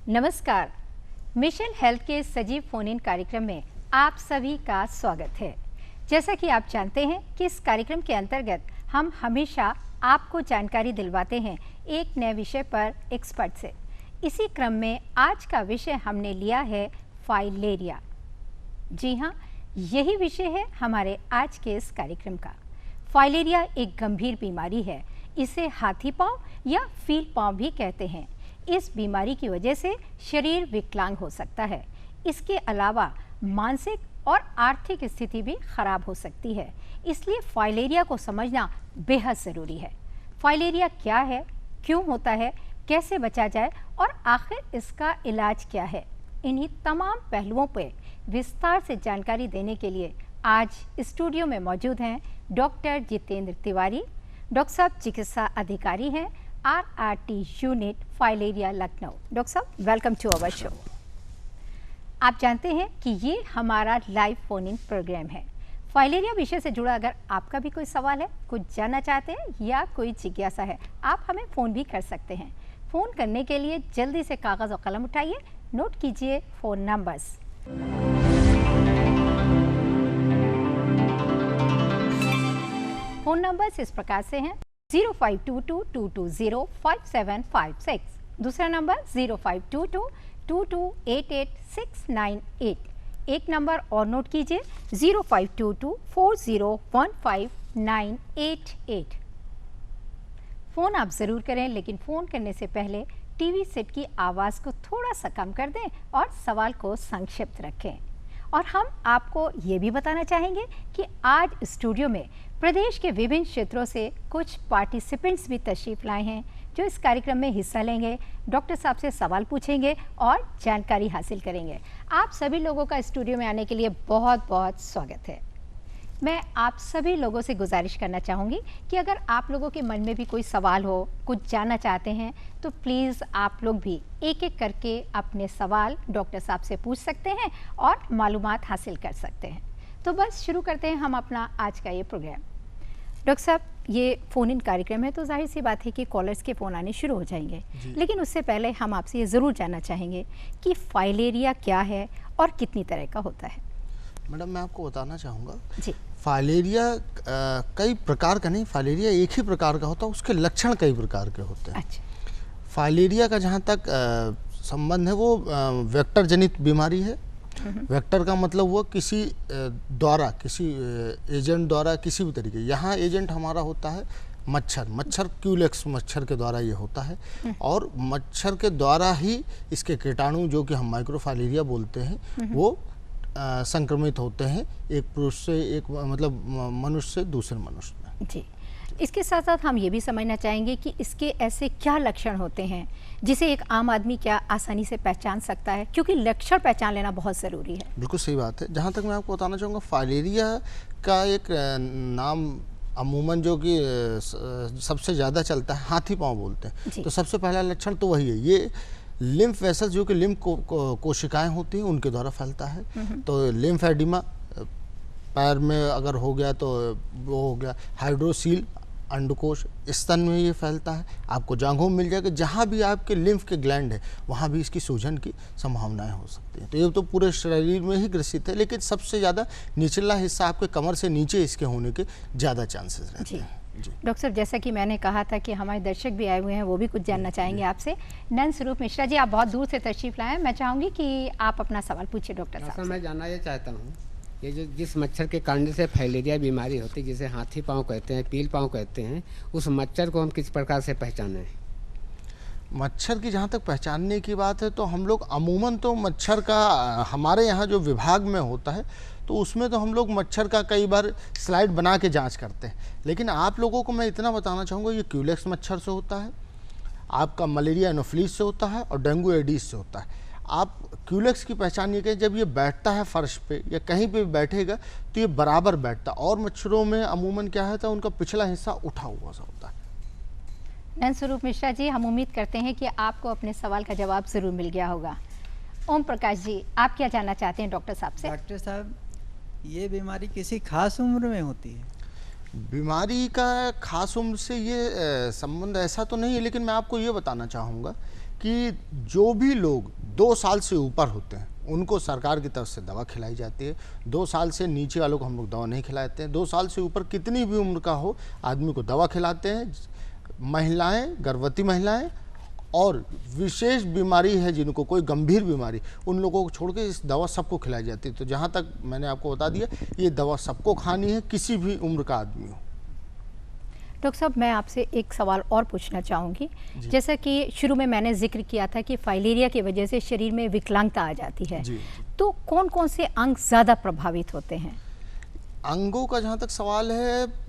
नमस्कार। Mission health के सजीव फोन इन कार्यक्रम में आप सभी का स्वागत है। जैसा कि आप जानते हैं कि इस कार्यक्रम के अंतर्गत हम हमेशा आपको जानकारी दिलवाते हैं एक नए विषय पर एक्सपर्ट से। इसी क्रम में आज का विषय हमने लिया है फाइलेरिया। जी हाँ, यही विषय है हमारे आज के इस कार्यक्रम का। फाइलेरिया एक गंभीर बीमारी है। इसे हाथी पांव या फील पांव भी कहते हैं। इस बीमारी की वजह से शरीर विकलांग हो सकता है। इसके अलावा मानसिक और आर्थिक स्थिति भी खराब हो सकती है। इसलिए फाइलेरिया को समझना बेहद ज़रूरी है। फाइलेरिया क्या है, क्यों होता है, कैसे बचा जाए और आखिर इसका इलाज क्या है, इन्हीं तमाम पहलुओं पर विस्तार से जानकारी देने के लिए आज स्टूडियो में मौजूद हैं डॉक्टर जितेंद्र तिवारी। डॉक्टर साहब चिकित्सा अधिकारी हैं RRT unit filaria Lucknow. Doctor साहब, वेलकम टू अवर शो। आप जानते हैं कि ये हमारा लाइव फोन इन प्रोग्राम है। फाइलेरिया विषय से जुड़ा अगर आपका भी कोई सवाल है, कुछ जानना चाहते हैं या कोई जिज्ञासा है, आप हमें फ़ोन भी कर सकते हैं। फ़ोन करने के लिए जल्दी से कागज़ और कलम उठाइए, नोट कीजिए फ़ोन नंबर्स। फ़ोन नंबर्स इस प्रकार से हैं 052222055756, दूसरा नंबर 052222888698। एक नंबर और नोट कीजिए 052240159888। फ़ोन आप ज़रूर करें, लेकिन फ़ोन करने से पहले टीवी सेट की आवाज़ को थोड़ा सा कम कर दें और सवाल को संक्षिप्त रखें। और हम आपको ये भी बताना चाहेंगे कि आज स्टूडियो में प्रदेश के विभिन्न क्षेत्रों से कुछ पार्टिसिपेंट्स भी तशरीफ़ लाए हैं जो इस कार्यक्रम में हिस्सा लेंगे, डॉक्टर साहब से सवाल पूछेंगे और जानकारी हासिल करेंगे। आप सभी लोगों का स्टूडियो में आने के लिए बहुत बहुत स्वागत है। मैं आप सभी लोगों से गुजारिश करना चाहूँगी कि अगर आप लोगों के मन में भी कोई सवाल हो, कुछ जानना चाहते हैं, तो प्लीज़ आप लोग भी एक एक करके अपने सवाल डॉक्टर साहब से पूछ सकते हैं और मालूमात हासिल कर सकते हैं। तो बस शुरू करते हैं हम अपना आज का ये प्रोग्राम। डॉक्टर साहब, ये फ़ोन इन कार्यक्रम है तो जाहिर सी बात है कि कॉलर्स के फ़ोन आने शुरू हो जाएंगे, लेकिन उससे पहले हम आपसे ये ज़रूर जानना चाहेंगे कि फाइलेरिया क्या है और कितनी तरह का होता है। मैडम, मैं आपको बताना चाहूँगा जी। फाइलेरिया कई प्रकार का नहीं, फाइलेरिया एक ही प्रकार का होता है, उसके लक्षण कई प्रकार के होते हैं। अच्छा। फाइलेरिया का जहाँ तक संबंध है वो वेक्टर जनित बीमारी है। वेक्टर का मतलब हुआ किसी द्वारा, किसी एजेंट द्वारा, किसी भी तरीके। यहाँ एजेंट हमारा होता है मच्छर क्यूलेक्स मच्छर के द्वारा ये होता है, और मच्छर के द्वारा ही इसके कीटाणु जो कि हम माइक्रोफाइलेरिया बोलते हैं वो संक्रमित होते हैं एक पुरुष से, एक मतलब मनुष्य से दूसरे मनुष्य में। जी। इसके साथ साथ हम ये भी समझना चाहेंगे कि इसके ऐसे क्या लक्षण होते हैं जिसे एक आम आदमी क्या आसानी से पहचान सकता है, क्योंकि लक्षण पहचान लेना बहुत ज़रूरी है। बिल्कुल सही बात है। जहाँ तक मैं आपको बताना चाहूँगा, फाइलेरिया का एक नाम अमूमन जो कि सबसे ज़्यादा चलता है, हाथी पाँव बोलते हैं। तो सबसे पहला लक्षण तो वही है। ये लिम्फ वेसल्स जो कि लिम्फ कोशिकाएं होती हैं उनके द्वारा फैलता है। तो लिम्फ एडिमा पैर में अगर हो गया तो वो हो गया। हाइड्रोसील अंडकोश स्तन में ये फैलता है। आपको जांघों में मिल जाएगा। जहाँ भी आपके लिम्फ के ग्लैंड है वहाँ भी इसकी सूजन की संभावनाएं हो सकती हैं। तो ये तो पूरे शरीर में ही ग्रसित है, लेकिन सबसे ज़्यादा निचला हिस्सा आपके कमर से नीचे इसके होने के ज़्यादा चांसेस रहते हैं। डॉक्टर साहब, जैसा कि मैंने कहा था कि हमारे दर्शक भी आए हुए हैं, वो भी कुछ जानना चाहेंगे आपसे। नंद स्वरूप मिश्रा जी, आप बहुत दूर से तशरीफ़ लाए हैं। मैं चाहूँगी कि आप अपना सवाल पूछिए डॉक्टर साहब। मैं जानना ये चाहता हूँ, ये जो जिस मच्छर के काटने से फाइलेरिया बीमारी होती है, जिसे हाथी पाँव कहते हैं, पील पाँव कहते हैं, उस मच्छर को हम किस प्रकार से पहचानें? मच्छर की जहाँ तक पहचानने की बात है तो हम लोग अमूमन तो मच्छर का हमारे यहाँ जो विभाग में होता है तो उसमें तो हम लोग मच्छर का कई बार स्लाइड बना के जांच करते हैं। लेकिन आप लोगों को मैं इतना बताना चाहूँगा, ये क्यूलेक्स मच्छर से होता है, आपका मलेरिया एनोफिलीज से होता है और डेंगू एडीज से होता है। आप क्यूलेक्स की पहचान ये करें, जब ये बैठता है फर्श पे या कहीं पे भी बैठेगा तो ये बराबर बैठता है, और मच्छरों में अमूमन क्या है तो उनका पिछला हिस्सा उठा हुआ सा होता है। नंद स्वरूप मिश्रा जी, हम उम्मीद करते हैं कि आपको अपने सवाल का जवाब ज़रूर मिल गया होगा। ओम प्रकाश जी, आप क्या जानना चाहते हैं डॉक्टर साहब से? डॉक्टर साहब, ये बीमारी किसी खास उम्र में होती है? बीमारी का खास उम्र से ये संबंध ऐसा तो नहीं है, लेकिन मैं आपको ये बताना चाहूँगा कि जो भी लोग 2 साल से ऊपर होते हैं उनको सरकार की तरफ से दवा खिलाई जाती है। 2 साल से नीचे वालों को हम लोग दवा नहीं खिलाते हैं। 2 साल से ऊपर कितनी भी उम्र का हो आदमी को दवा खिलाते हैं। महिलाएं, गर्भवती महिलाएं और विशेष बीमारी है जिनको कोई गंभीर बीमारी, उन लोगों को छोड़ के इस दवा सबको खिलाई जाती है। तो जहाँ तक मैंने आपको बता दिया, ये दवा सबको खानी है, किसी भी उम्र का आदमी हो। डॉक्टर साहब, मैं आपसे एक सवाल और पूछना चाहूँगी। जैसा कि शुरू में मैंने जिक्र किया था कि फाइलेरिया की वजह से शरीर में विकलांगता आ जाती है, तो कौन कौन से अंग ज़्यादा प्रभावित होते हैं? अंगों का जहाँ तक सवाल है,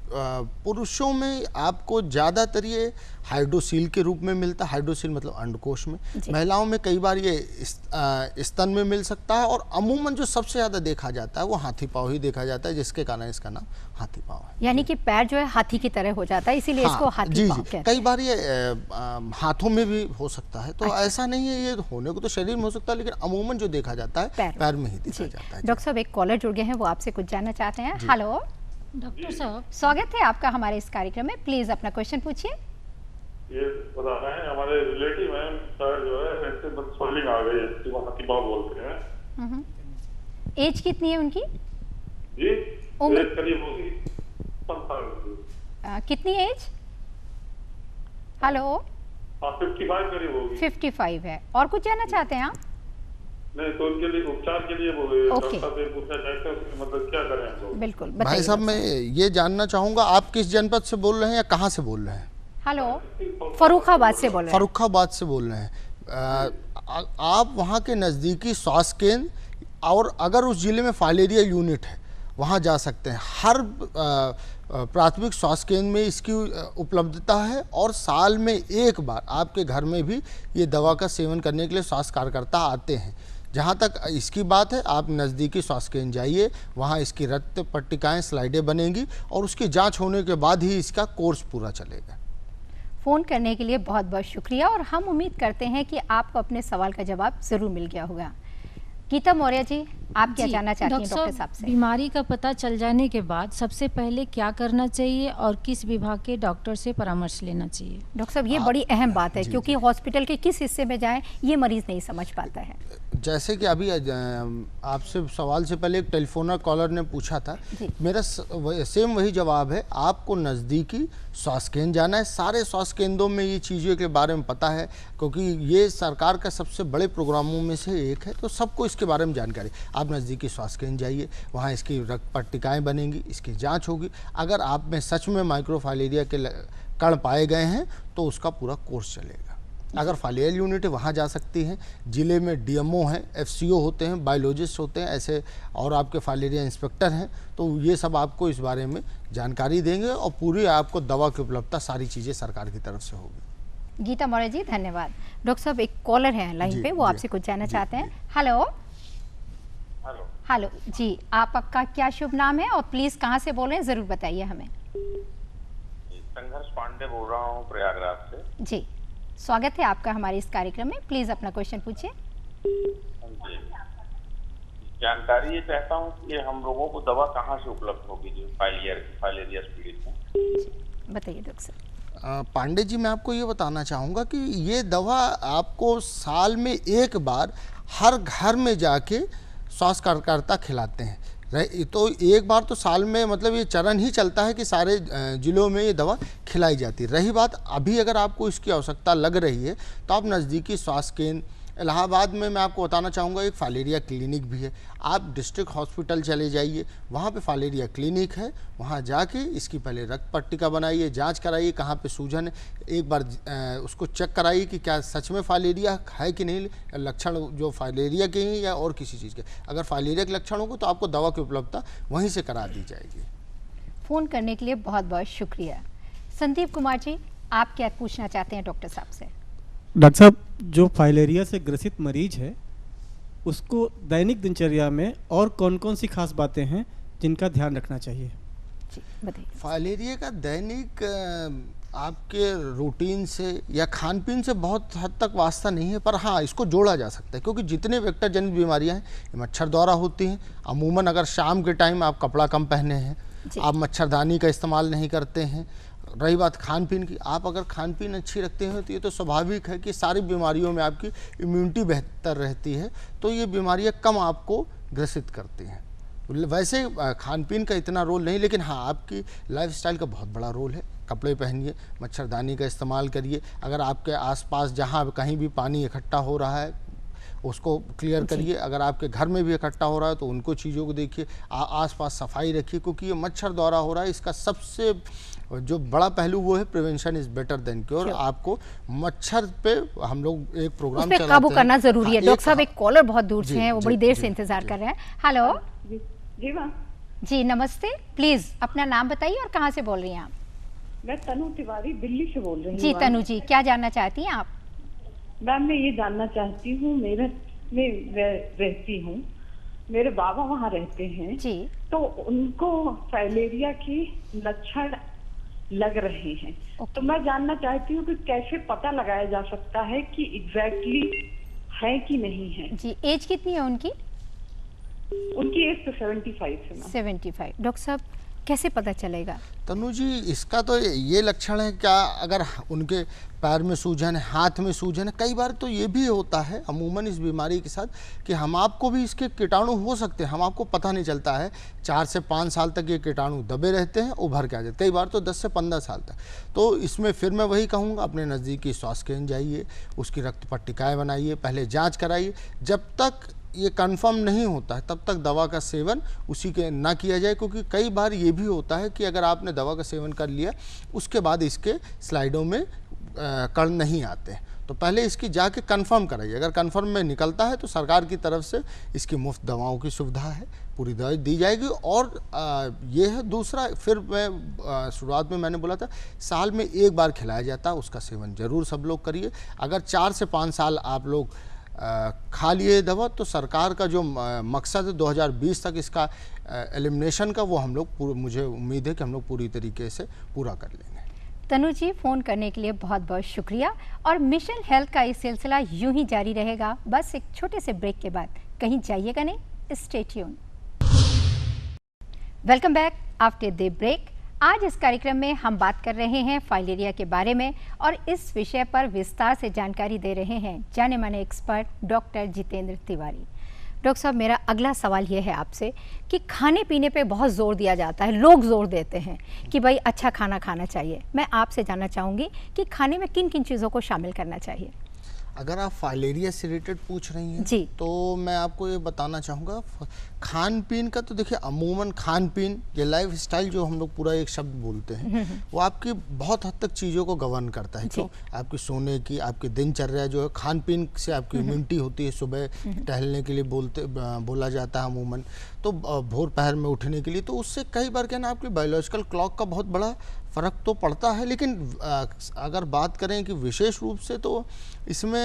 पुरुषों में आपको ज़्यादातर ये हाइड्रोसील के रूप में मिलता है। हाइड्रोसील मतलब अंडकोश में। महिलाओं में कई बार ये स्तन में मिल सकता है, और अमूमन जो सबसे ज़्यादा देखा जाता है वो हाथी पाँव ही देखा जाता है, जिसके कारण इसका नाम हाथी पाँव है। यानी कि पैर जो है हाथी की तरह हो जाता है, इसीलिए इसको हाथी पाँव कहते हैं। कई बार ये हाथों में भी हो सकता है, तो ऐसा नहीं है, ये होने को तो शरीर में हो सकता है, लेकिन अमूमन जो देखा जाता है पैर में ही देखा जाता है। डॉक्टर साहब, एक कॉलर जुड़ गए हैं, वो आपसे कुछ जानना चाहते हैं। हेलो डॉक्टर साहब, स्वागत है आपका हमारे इस कार्यक्रम में। प्लीज अपना क्वेश्चन पूछिए। ये बता रहे हैं, हमारे रिलेटिव हैं, सर जो है ऐसे स्वेलिंग आ गई है, हाथी पाँव बोलते हैं। एज कितनी है उनकी? जी, उम्र एज करीब होगी 55। कितनी एज? हेलो, 55 करीब होगी। 55 है। और कुछ जानना चाहते हैं आप? नहीं, तो उनके लिए उपचार के लिए वो डॉक्टर से पूछना चाहते हैं, मतलब क्या करें हम लोग? बिल्कुल, भाई साहब, मैं ये जानना चाहूँगा, आप किस जनपद से बोल रहे हैं या कहाँ से बोल रहे हैं? हेलो, फर्रुखाबाद से बोल रहे हैं। फर्रुखाबाद से बोल रहे हैं। आप वहाँ के नज़दीकी स्वास्थ्य केंद्र, और अगर उस ज़िले में फाइलेरिया यूनिट है वहाँ जा सकते हैं। हर प्राथमिक स्वास्थ्य केंद्र में इसकी उपलब्धता है, और साल में एक बार आपके घर में भी ये दवा का सेवन करने के लिए स्वास्थ्य कार्यकर्ता आते हैं। जहाँ तक इसकी बात है, आप नज़दीकी स्वास्थ्य केंद्र जाइए, वहाँ इसकी रक्त पट्टिकाएँ, स्लाइडें बनेंगी, और उसकी जांच होने के बाद ही इसका कोर्स पूरा चलेगा। फ़ोन करने के लिए बहुत बहुत शुक्रिया, और हम उम्मीद करते हैं कि आपको अपने सवाल का जवाब ज़रूर मिल गया होगा। गीता मौर्य जी, आप क्या जानना चाहती हैं डॉक्टर साहब से? बीमारी का पता चल जाने के बाद सबसे पहले क्या करना चाहिए और किस विभाग के डॉक्टर से परामर्श लेना चाहिए? डॉक्टर साहब, ये बड़ी अहम बात है, क्योंकि हॉस्पिटल के किस हिस्से में जाएं ये मरीज नहीं समझ पाता है। जैसे कि अभी आपसे सवाल से पहले एक टेलीफोनर कॉलर ने पूछा था, मेरा सेम वही जवाब है। आपको नज़दीकी स्वास्थ्य केंद्र जाना है। सारे स्वास्थ्य केंद्रों में ये चीज़ों के बारे में पता है, क्योंकि ये सरकार का सबसे बड़े प्रोग्रामों में से एक है, तो सबको इसके बारे में जानकारी। आप नज़दीकी स्वास्थ्य केंद्र जाइए, वहाँ इसकी रक्त पट्टिकाएँ बनेंगी, इसकी जाँच होगी। अगर आप में सच में माइक्रोफाइलेरिया के कण पाए गए हैं तो उसका पूरा कोर्स चलेगा। अगर फाइलेरिया यूनिट है वहाँ जा सकती हैं। ज़िले में डीएमओ हैं, एफसीओ होते हैं, बायोलॉजिस्ट होते हैं ऐसे, और आपके फाइलेरिया इंस्पेक्टर हैं, तो ये सब आपको इस बारे में जानकारी देंगे, और पूरी आपको दवा की उपलब्धता सारी चीज़ें सरकार की तरफ से होगी। गीता मौर्य जी, धन्यवाद। डॉक्टर साहब, एक कॉलर है लाइन पे, वो आपसे कुछ जानना चाहते हैं। हेलो हेलो जी, आपका क्या शुभ नाम है और प्लीज़ कहाँ से बोल रहे हैं, ज़रूर बताइए हमें। संघर्ष पांडे बोल रहा हूँ प्रयागराज से। जी, स्वागत है आपका हमारे इस कार्यक्रम में। प्लीज अपना क्वेश्चन पूछिए। जानकारी ये चाहता हूँ कि हम लोगों को दवा कहाँ से उपलब्ध होगी जो फाइलेरिया पीड़ित हैं? बताइए डॉक्टर साहब। पांडे जी, मैं आपको ये बताना चाहूँगा कि ये दवा आपको साल में एक बार हर घर में जाके स्वास्थ्य कार्यकर्ता खिलाते हैं। तो एक बार तो साल में, मतलब ये चरण ही चलता है कि सारे जिलों में ये दवा खिलाई जाती है। रही बात अभी अगर आपको इसकी आवश्यकता लग रही है तो आप नज़दीकी स्वास्थ्य केंद्र, इलाहाबाद में मैं आपको बताना चाहूँगा एक फाइलेरिया क्लिनिक भी है। आप डिस्ट्रिक्ट हॉस्पिटल चले जाइए, वहाँ पे फाइलेरिया क्लिनिक है, वहाँ जाके इसकी पहले रक्त पट्टिका बनाइए, जांच कराइए कहाँ पे सूजन है, एक बार उसको चेक कराइए कि क्या सच में फाइलेरिया है कि नहीं, लक्षण जो फाइलेरिया के हैं या और किसी चीज़ के। अगर फाइलेरिया के लक्षण होंगे तो आपको दवा की उपलब्धता वहीं से करा दी जाएगी। फ़ोन करने के लिए बहुत बहुत शुक्रिया। संदीप कुमार जी, आप क्या पूछना चाहते हैं डॉक्टर साहब से? डॉक्टर साहब, जो फाइलेरिया से ग्रसित मरीज है उसको दैनिक दिनचर्या में और कौन कौन सी खास बातें हैं जिनका ध्यान रखना चाहिए? जी बताइए। फाइलेरिया का दैनिक आपके रूटीन से या खान पीन से बहुत हद तक वास्ता नहीं है, पर हाँ इसको जोड़ा जा सकता है, क्योंकि जितने वेक्टर जनित बीमारियां हैं ये मच्छर द्वारा होती हैं। अमूमन अगर शाम के टाइम आप कपड़ा कम पहने हैं, आप मच्छरदानी का इस्तेमाल नहीं करते हैं, रही बात खान पीन की, आप अगर खान पीन अच्छी रखते हैं तो ये तो स्वाभाविक है कि सारी बीमारियों में आपकी इम्यूनिटी बेहतर रहती है, तो ये बीमारियां कम आपको ग्रसित करती हैं। वैसे खान पीन का इतना रोल नहीं, लेकिन हाँ आपकी लाइफस्टाइल का बहुत बड़ा रोल है। कपड़े पहनिए, मच्छरदानी का इस्तेमाल करिए, अगर आपके आसपास जहाँ कहीं भी पानी इकट्ठा हो रहा है उसको क्लियर करिए, अगर आपके घर में भी इकट्ठा हो रहा है तो उनको चीज़ों को देखिए, आसपास सफाई रखिए, क्योंकि ये मच्छर द्वारा हो रहा है। इसका सबसे जो बड़ा पहलू वो है prevention is better than cure. आपको मच्छर पे हम लोग एक प्रोग्राम चलाते हैं, काबू करना जरूरी है। डॉक्टर साहब, एक कॉलर बहुत दूर से हैं, वो बड़ी देर से इंतजार कर रहे हैं। हेलो जी मैम। जी नमस्ते, प्लीज अपना नाम बताइए और कहाँ से बोल रही हैं आप? मैं तनु तिवारी दिल्ली से बोल रही हूँ। जी तनु जी, क्या जानना चाहती हैं आप? मैम मैं ये जानना चाहती हूँ, मेरठ में रहती हूँ, मेरे बाबा वहाँ रहते हैं जी, तो उनको फाइलेरिया की लक्षण लग रहे हैं। तो मैं जानना चाहती हूँ कि कैसे पता लगाया जा सकता है कि एग्जैक्टली है कि नहीं है। जी एज कितनी है उनकी? उनकी एज तो 75 है मैम। 75। डॉक्टर साहब कैसे पता चलेगा? तनु जी, इसका तो ये लक्षण है क्या, अगर उनके पैर में सूजन है, हाथ में सूजन है, कई बार तो ये भी होता है अमूमन इस बीमारी के साथ कि हम आपको भी इसके कीटाणु हो सकते हैं, हम आपको पता नहीं चलता है। 4 से 5 साल तक ये कीटाणु दबे रहते हैं, उभर के आ जाते, कई बार तो 10 से 15 साल तक। तो इसमें फिर मैं वही कहूँगा, अपने नज़दीकी स्वास्थ्य केंद्र जाइए, उसकी रक्त पट्टिकाएँ बनाइए, पहले जाँच कराइए। जब तक ये कंफर्म नहीं होता है तब तक दवा का सेवन उसी के ना किया जाए, क्योंकि कई बार ये भी होता है कि अगर आपने दवा का सेवन कर लिया उसके बाद इसके स्लाइडों में कण नहीं आते, तो पहले इसकी जाके कंफर्म कराइए। अगर कंफर्म में निकलता है तो सरकार की तरफ से इसकी मुफ्त दवाओं की सुविधा है, पूरी दवाई दी जाएगी। और ये है दूसरा, फिर मैं शुरुआत में मैंने बोला था साल में 1 बार खिलाया जाता है, उसका सेवन ज़रूर सब लोग करिए। अगर 4 से 5 साल आप लोग खा लिए दवा तो सरकार का जो मकसद है 2020 तक इसका एलिमिनेशन का, वो हम लोग मुझे उम्मीद है कि हम लोग पूरी तरीके से पूरा कर लेंगे। तनु जी, फ़ोन करने के लिए बहुत बहुत शुक्रिया। और मिशन हेल्थ का ये सिलसिला यूं ही जारी रहेगा, बस एक छोटे से ब्रेक के बाद। कहीं जाइएगा नहीं, stay tune. Welcome back after the break. आज इस कार्यक्रम में हम बात कर रहे हैं फाइलेरिया के बारे में, और इस विषय पर विस्तार से जानकारी दे रहे हैं जाने माने expert doctor Jitendra Tiwari. Doctor साहब, मेरा अगला सवाल यह है आपसे कि खाने पीने पे बहुत ज़ोर दिया जाता है, लोग ज़ोर देते हैं कि भाई अच्छा खाना खाना चाहिए। मैं आपसे जानना चाहूँगी कि खाने में किन किन चीज़ों को शामिल करना चाहिए? अगर आप फाइलेरिया से रिलेटेड पूछ रही हैं जी, तो मैं आपको ये बताना चाहूँगा, खान पीन का तो देखिए अमूमन खान पीन, ये लाइफ स्टाइल जो हम लोग पूरा एक शब्द बोलते हैं, वो आपकी बहुत हद तक चीज़ों को गवर्न करता है। क्यों? आपकी सोने की, आपकी दिनचर्या जो है, खान पीन से आपकी इम्यूनिटी होती है। सुबह टहलने के लिए बोला जाता है अमूमन, तो भोर पहर में उठने के लिए, तो उससे कई बार क्या ना आपकी बायोलॉजिकल क्लॉक का बहुत बड़ा फ़र्क तो पड़ता है। लेकिन अगर बात करें कि विशेष रूप से, तो इसमें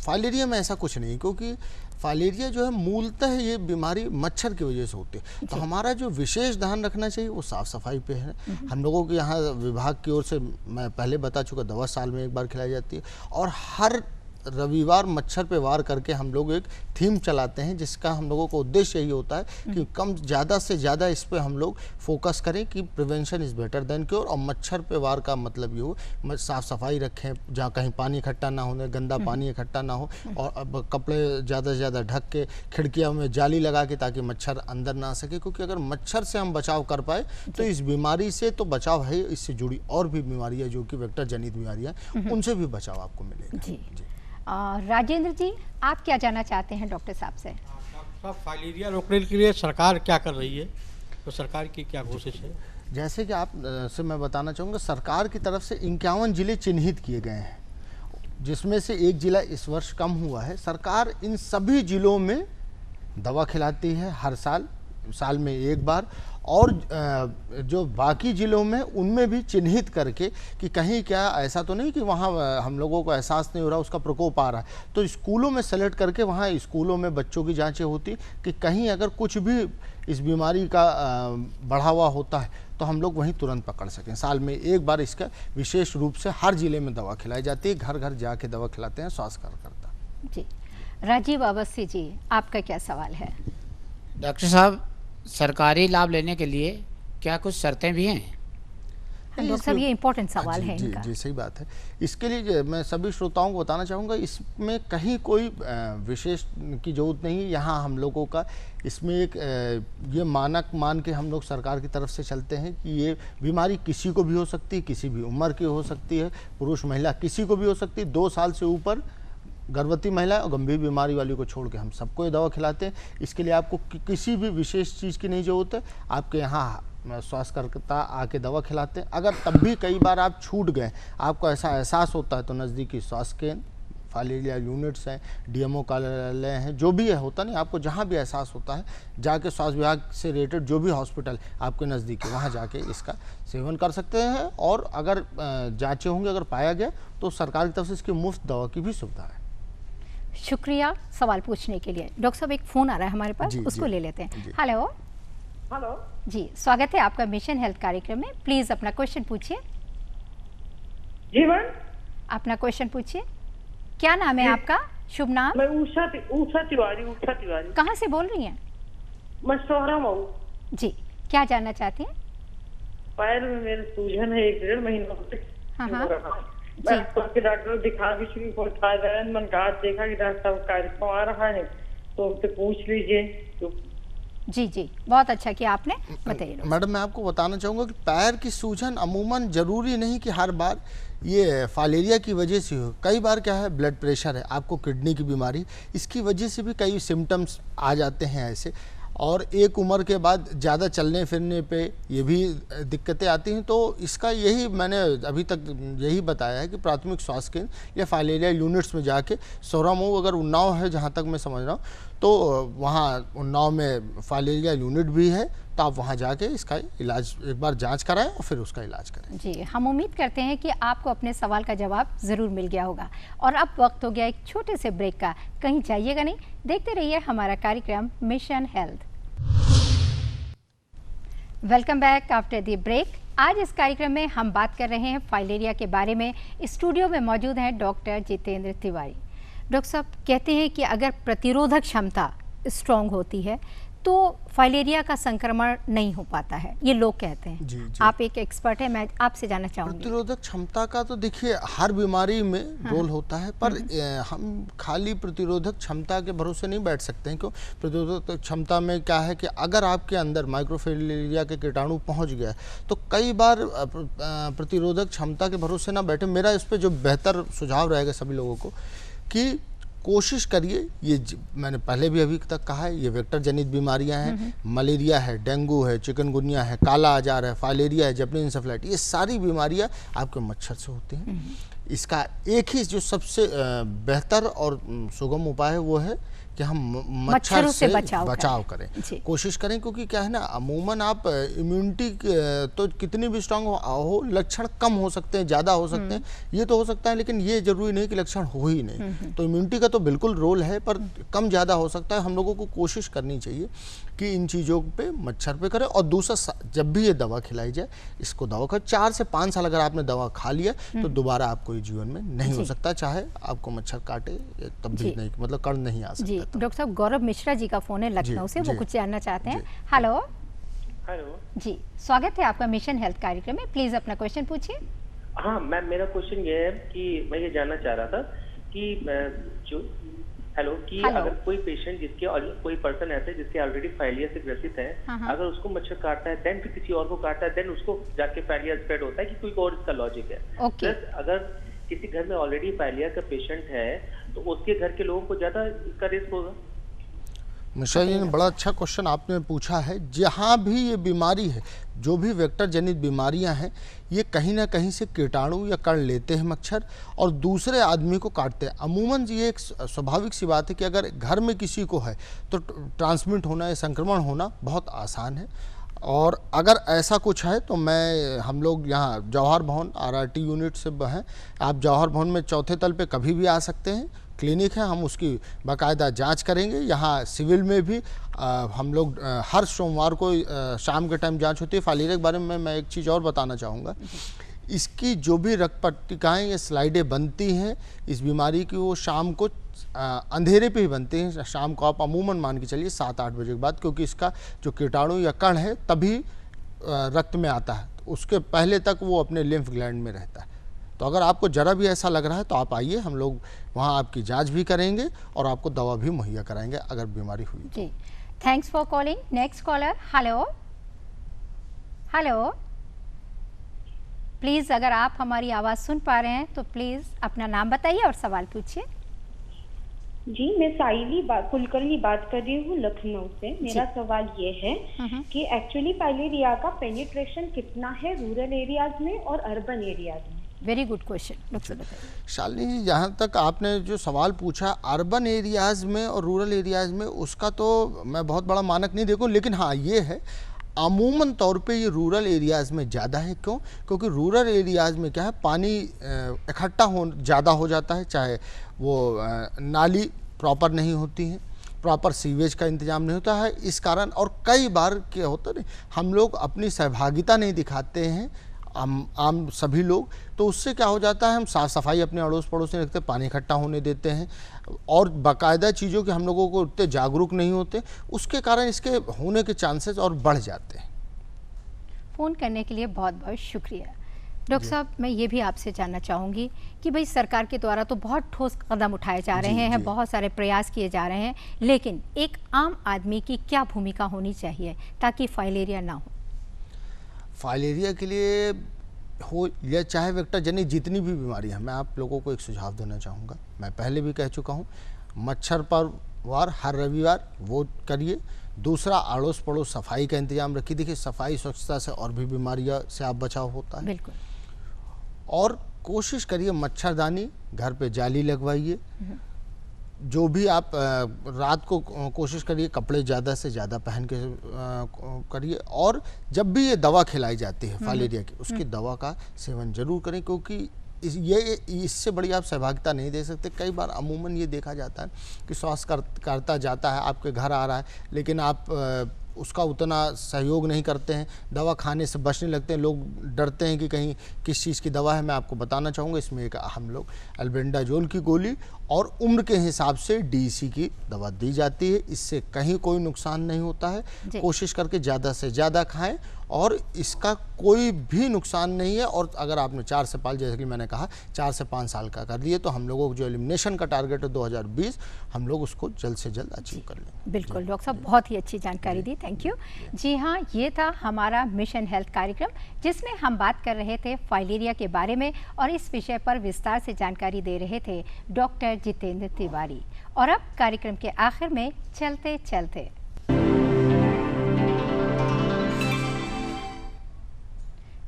फाइलेरिया में ऐसा कुछ नहीं, क्योंकि फाइलेरिया जो है मूलतः ये बीमारी मच्छर की वजह से होती है। तो हमारा जो विशेष ध्यान रखना चाहिए वो साफ़ सफाई पे है। हम लोगों के यहाँ विभाग की ओर से, मैं पहले बता चुका, दवा साल में 1 बार खिलाई जाती है, और हर रविवार मच्छर पे वार करके हम लोग एक थीम चलाते हैं, जिसका हम लोगों को उद्देश्य यही होता है कि कम ज़्यादा से ज़्यादा इस पे हम लोग फोकस करें कि prevention is better than cure. और मच्छर पे वार का मतलब ये हो, साफ़ सफाई रखें, जहाँ कहीं पानी इकट्ठा ना होने, गंदा पानी इकट्ठा ना हो, और अब कपड़े ज़्यादा से ज़्यादा ढक के, खिड़कियों में जाली लगा के, ताकि मच्छर अंदर ना आ सके। क्योंकि अगर मच्छर से हम बचाव कर पाए तो इस बीमारी से तो बचाव है, इससे जुड़ी और भी बीमारियाँ जो कि वेक्टर जनित बीमारियाँ, उनसे भी बचाव आपको मिलेगा। जी। राजेंद्र जी, आप क्या जानना चाहते हैं डॉक्टर साहब से? साहब, फाइलेरिया रोकने के लिए सरकार क्या कर रही है, तो सरकार की क्या कोशिश है? जैसे कि आप से मैं बताना चाहूँगा, सरकार की तरफ से 51 जिले चिन्हित किए गए हैं, जिसमें से 1 जिला इस वर्ष कम हुआ है। सरकार इन सभी जिलों में दवा खिलाती है हर साल में 1 बार, और जो बाकी जिलों में उनमें भी चिन्हित करके कि कहीं क्या ऐसा तो नहीं कि वहाँ हम लोगों को एहसास नहीं हो रहा, उसका प्रकोप आ रहा है, तो स्कूलों में सेलेक्ट करके वहाँ स्कूलों में बच्चों की जांचें होती कि कहीं अगर कुछ भी इस बीमारी का बढ़ावा होता है तो हम लोग वहीं तुरंत पकड़ सकें। साल में 1 बार इसका विशेष रूप से हर जिले में दवा खिलाई जाती है, घर घर जाके दवा खिलाते हैं स्वास्थ्य कार्यकर्ता। जी। राजीव अवस्थी जी, आपका क्या सवाल है? डॉक्टर साहब, सरकारी लाभ लेने के लिए क्या कुछ शर्तें भी हैं? डॉक्टर साहब ये इम्पोर्टेंट सवाल है जी, इनका। जी सही बात है। इसके लिए मैं सभी श्रोताओं को बताना चाहूँगा, इसमें कहीं कोई विशेष की जरूरत नहीं। यहाँ हम लोगों का इसमें एक ये मानक मान के हम लोग सरकार की तरफ से चलते हैं कि ये बीमारी किसी को भी हो सकती है, किसी भी उम्र की हो सकती है, पुरुष महिला किसी को भी हो सकती है। 2 साल से ऊपर गर्भवती महिला और गंभीर बीमारी वाली को छोड़ के हम सबको ये दवा खिलाते हैं। इसके लिए आपको किसी भी विशेष चीज़ की नहीं जरूरत है। आपके यहाँ स्वास्थ्यकर्ता आके दवा खिलाते हैं। अगर तब भी कई बार आप छूट गए, आपको ऐसा एहसास होता है, तो नज़दीकी स्वास्थ्य केंद्र, फाइलेरिया यूनिट्स हैं, डीएमओ कार्यालय हैं, जो भी है होता नहीं, आपको जहाँ भी एहसास होता है जाके स्वास्थ्य विभाग से रिलेटेड जो भी हॉस्पिटल आपके नज़दीक है वहाँ जाके इसका सेवन कर सकते हैं। और अगर जाँचें होंगी, अगर पाया गया तो सरकार की तरफ से इसकी मुफ्त दवा की भी सुविधा है। शुक्रिया सवाल पूछने के लिए। डॉक्टर साहब एक फ़ोन आ रहा है हमारे पास, उसको ले लेते हैं। हेलो हेलो जी, स्वागत है आपका मिशन हेल्थ कार्यक्रम में। प्लीज अपना क्वेश्चन पूछिए। जी मैम, अपना क्वेश्चन पूछिए। क्या नाम है आपका? शुभ नाम? मैं उषा तिवारी। कहाँ से बोल रही हैं? मैं सोहरा मऊ। जी, क्या जानना चाहती हैं? पैर में मेरे सूजन है 1-1.5 महीनों से। हाँ हाँ मैं आपके डॉक्टर दिखा भी चुकी, कोई फायदा है? मैंने कहा देखा कि डॉक्टर साहब कार्यक्रम आ रहा है तो उनसे पूछ लीजिए। तो जी जी, बहुत अच्छा किया आपने, बताइए। मैडम मैं आपको बताना चाहूँगा कि पैर की सूजन अमूमन ज़रूरी नहीं कि हर बार ये फाइलेरिया की वजह से हो। कई बार क्या है, ब्लड प्रेशर है, आपको किडनी की बीमारी, इसकी वजह से भी कई सिम्टम्स आ जाते हैं ऐसे। और एक उम्र के बाद ज़्यादा चलने फिरने पे ये भी दिक्कतें आती हैं। तो इसका यही मैंने अभी तक यही बताया है कि प्राथमिक स्वास्थ्य केंद्र या फाइलेरिया यूनिट्स में जाके, सोहरा मऊ अगर उन्नाव है जहाँ तक मैं समझ रहा हूँ, तो वहाँ उन्नाव में फाइलेरिया यूनिट भी है, तो आप वहाँ जाके इसका इलाज एक बार जांच कराएं और फिर उसका इलाज करें। जी, हम उम्मीद करते हैं कि आपको अपने सवाल का जवाब ज़रूर मिल गया होगा। और अब वक्त हो गया एक छोटे से ब्रेक का, कहीं जाइएगा नहीं, देखते रहिए हमारा कार्यक्रम mission health. Welcome back after the break. आज इस कार्यक्रम में हम बात कर रहे हैं फाइलेरिया के बारे में। स्टूडियो में मौजूद हैं डॉक्टर जितेंद्र तिवारी। डॉक्टर साहब कहते हैं कि अगर प्रतिरोधक क्षमता स्ट्रॉन्ग होती है तो फाइलेरिया का संक्रमण नहीं हो पाता है, ये लोग कहते हैं। जी, जी। आप एक एक्सपर्ट हैं, मैं आपसे जानना चाहूँगी। प्रतिरोधक क्षमता का तो देखिए हर बीमारी में रोल होता है, पर हम खाली प्रतिरोधक क्षमता के भरोसे नहीं बैठ सकते हैं। क्यों? प्रतिरोधक क्षमता में क्या है कि अगर आपके अंदर माइक्रोफाइलेरिया के कीटाणु पहुंच गया तो कई बार प्रतिरोधक क्षमता के भरोसे ना बैठे। मेरा इस पर जो बेहतर सुझाव रहेगा सभी लोगों को कि कोशिश करिए, ये मैंने पहले भी अभी तक कहा है, ये वेक्टर जनित बीमारियां हैं, मलेरिया है, डेंगू है, चिकनगुनिया है, काला आजार है, फाइलेरिया है, जैपनीज इंसेफेलाइटिस, ये सारी बीमारियां आपके मच्छर से होती हैं। इसका एक ही जो सबसे बेहतर और सुगम उपाय है वो है कि हम मच्छर से बचाव करें, कोशिश करें। क्योंकि क्या है ना, अमूमन आप इम्यूनिटी तो कितनी भी स्ट्रांग हो, लक्षण कम हो सकते हैं, ज़्यादा हो सकते हैं, ये तो हो सकता है, लेकिन ये जरूरी नहीं कि लक्षण हो ही नहीं। तो इम्यूनिटी का तो बिल्कुल रोल है, पर कम ज़्यादा हो सकता है। हम लोगों को कोशिश करनी चाहिए कि इन चीज़ों पे मच्छर पे करें। और दूसरा, जब भी ये दवा खिलाई जाए, इसको दवा का 4 से 5 साल अगर आपने दवा खा लिया तो दोबारा आपको जीवन में नहीं हो सकता, चाहे आपको मच्छर काटे तब भी नहीं, मतलब कर्ण नहीं आ सकता। डॉक्टर साहब, गौरव मिश्रा जी का फोन है लखनऊ से, वो कुछ जानना चाहते हैं। हेलो जी, स्वागत है आपका मिशन हेल्थ कार्यक्रम में। प्लीज अपना क्वेश्चन पूछिए। हाँ मैम, मेरा क्वेश्चन ये है कि मैं ये जानना चाह रहा था कि जो अगर कोई पेशेंट जिसके कोई पर्सन ऐसे जिसके ऑलरेडी फाइलिया से ग्रसित है, अगर उसको मच्छर काटता है देन फिर किसी और को काटता है, देन उसको जाके फाइलिया स्प्रेड होता है कि कोई और इसका लॉजिक है। प्लस अगर किसी घर में ऑलरेडी फाइलिया का पेशेंट है तो उसके घर के लोगों को ज्यादा इसका रिस्क होगा। मिश्रा जी ने बड़ा अच्छा क्वेश्चन आपने पूछा है। जहाँ भी ये बीमारी है, जो भी वेक्टर जनित बीमारियां हैं, ये कहीं ना कहीं से कीटाणु या कण लेते हैं मच्छर और दूसरे आदमी को काटते हैं। अमूमन ये एक स्वाभाविक सी बात है कि अगर घर में किसी को है तो ट्रांसमिट होना या संक्रमण होना बहुत आसान है। और अगर ऐसा कुछ है तो हम लोग यहाँ जवाहर भवन RRT यूनिट से हैं, आप जवाहर भवन में 4थे तल पे कभी भी आ सकते हैं, क्लिनिक है, हम उसकी बाकायदा जांच करेंगे। यहाँ सिविल में भी हम लोग हर सोमवार को शाम के टाइम जांच होती है। फाइलेरिया के बारे में मैं एक चीज़ और बताना चाहूँगा, इसकी जो भी रक्त पट्टिकाएँ या स्लाइडें बनती हैं इस बीमारी की, वो शाम को अंधेरे पे ही बनते हैं। शाम को आप अमूमन मान के चलिए 7-8 बजे के बाद, क्योंकि इसका जो कीटाणु या कण है तभी रक्त में आता है तो उसके पहले तक वो अपने लिम्फ ग्लैंड में रहता है। तो अगर आपको जरा भी ऐसा लग रहा है तो आप आइए, हम लोग वहाँ आपकी जांच भी करेंगे और आपको दवा भी मुहैया कराएंगे अगर बीमारी हुई। जी, thanks for calling. Next caller. Hello hello, please अगर आप हमारी आवाज़ सुन पा रहे हैं तो प्लीज़ अपना नाम बताइए और सवाल पूछिए। जी, मैं साइली कुलकर्णी बात कर रही हूँ लखनऊ से। मेरा सवाल ये है कि एक्चुअली फाइलेरिया का पेनिट्रेशन कितना है रूरल एरियाज में और अर्बन एरियाज में? Very good question. Shalini ji, जहाँ तक आपने जो सवाल पूछा अर्बन एरियाज़ में और रूरल एरियाज़ में, उसका तो मैं बहुत बड़ा मानक नहीं देखूँ, लेकिन हाँ ये है अमूमन तौर पे ये रूरल एरियाज़ में ज़्यादा है। क्यों? क्योंकि रूरल एरियाज़ में क्या है, पानी इकट्ठा ज़्यादा हो जाता है, चाहे वो नाली प्रॉपर नहीं होती हैं, प्रॉपर सीवेज का इंतज़ाम नहीं होता है, इस कारण। और कई बार क्या होता है, हम लोग अपनी सहभागिता नहीं दिखाते हैं, आम सभी लोग, तो उससे क्या हो जाता है, हम साफ़ सफाई अपने अड़ोस पड़ोस में रखते, पानी इकट्ठा होने देते हैं और बाकायदा चीज़ों के हम लोगों को उतने जागरूक नहीं होते, उसके कारण इसके होने के चांसेस और बढ़ जाते हैं। फ़ोन करने के लिए बहुत बहुत शुक्रिया। डॉक्टर साहब, मैं ये भी आपसे जानना चाहूँगी कि भाई सरकार के द्वारा तो बहुत ठोस कदम उठाए जा रहे हैं, बहुत सारे प्रयास किए जा रहे हैं, लेकिन एक आम आदमी की क्या भूमिका होनी चाहिए ताकि फाइलेरिया ना हो? फाइलेरिया के लिए हो या चाहे वेक्टर जनित जितनी भी बीमारियां हैं, मैं आप लोगों को एक सुझाव देना चाहूँगा। मैं पहले भी कह चुका हूँ, मच्छर पर वार हर रविवार वो करिए। दूसरा, अड़ोस पड़ोस सफाई का इंतजाम रखिए। देखिए, सफाई स्वच्छता से और भी बीमारियां से आप बचाव होता है। बिल्कुल। और कोशिश करिए मच्छरदानी घर पे जाली लगवाइए। जो भी आप रात को कोशिश करिए कपड़े ज़्यादा से ज़्यादा पहन के करिए। और जब भी ये दवा खिलाई जाती है फाइलेरिया की, उसकी दवा का सेवन जरूर करें, क्योंकि इससे बड़ी आप सहभागिता नहीं दे सकते। कई बार अमूमन ये देखा जाता है कि स्वास्थ्यकर्ता जाता है, आपके घर आ रहा है, लेकिन आप उसका उतना सहयोग नहीं करते हैं, दवा खाने से बचने लगते हैं, लोग डरते हैं कि कहीं किस चीज़ की दवा है। मैं आपको बताना चाहूँगा, इसमें एक हम लोग एल्बेंडाजोल की गोली और उम्र के हिसाब से डीसी की दवा दी जाती है। इससे कहीं कोई नुकसान नहीं होता है। कोशिश करके ज़्यादा से ज़्यादा खाएं और इसका कोई भी नुकसान नहीं है। और अगर आपने 4 से 5, जैसे कि मैंने कहा, 4 से 5 साल का कर लिए, तो हम लोगों को जो एलिमिनेशन का टारगेट है 2020, हम लोग उसको जल्द से जल्द अचीव कर लें। बिल्कुल डॉक्टर साहब, बहुत ही अच्छी जानकारी दी, थैंक यू। जी हाँ, ये था हमारा मिशन हेल्थ कार्यक्रम, जिसमें हम बात कर रहे थे फाइलेरिया के बारे में, और इस विषय पर विस्तार से जानकारी दे रहे थे डॉक्टर जितेंद्र तिवारी। और अब कार्यक्रम के आखिर में चलते चलते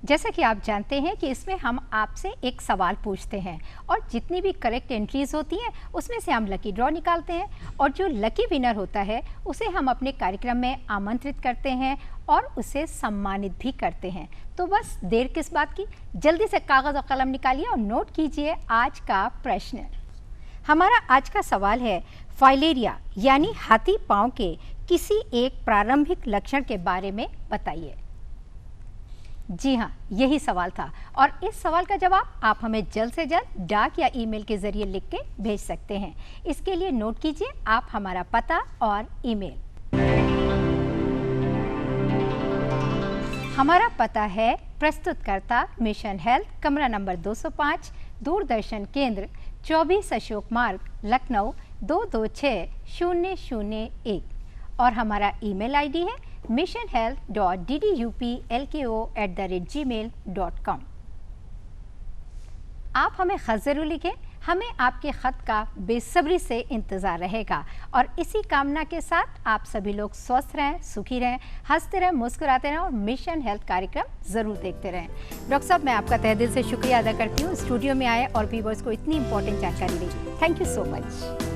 जैसा कि आप जानते हैं कि इसमें हम आपसे एक सवाल पूछते हैं और जितनी भी करेक्ट एंट्रीज होती हैं उसमें से हम लकी ड्रॉ निकालते हैं, और जो लकी विनर होता है उसे हम अपने कार्यक्रम में आमंत्रित करते हैं और उसे सम्मानित भी करते हैं। तो बस देर किस बात की, जल्दी से कागज़ और कलम निकालिए और नोट कीजिए आज का प्रश्न। हमारा आज का सवाल है, फाइलेरिया यानी हाथी पाँव के किसी एक प्रारंभिक लक्षण के बारे में बताइए। जी हाँ, यही सवाल था, और इस सवाल का जवाब आप हमें जल्द से जल्द डाक या ईमेल के जरिए लिख के भेज सकते हैं। इसके लिए नोट कीजिए आप हमारा पता और ईमेल। हमारा पता है प्रस्तुतकर्ता मिशन हेल्थ, कमरा नंबर 205, दूरदर्शन केंद्र, 24 अशोक मार्ग, लखनऊ 226001, और हमारा ईमेल आईडी है missionhealth.ddupLKO@gmail.com। आप हमें खत ज़रूर लिखें, हमें आपके ख़त का बेसब्री से इंतज़ार रहेगा। और इसी कामना के साथ आप सभी लोग स्वस्थ रहें, सुखी रहें, हंसते रहें, मुस्कुराते रहें और मिशन हेल्थ कार्यक्रम ज़रूर देखते रहें। डॉक्टर साहब, मैं आपका तहे दिल से शुक्रिया अदा करती हूँ, स्टूडियो में आए और व्यूअर्स को इतनी इंपॉर्टेंट जानकारी दी। Thank you so much.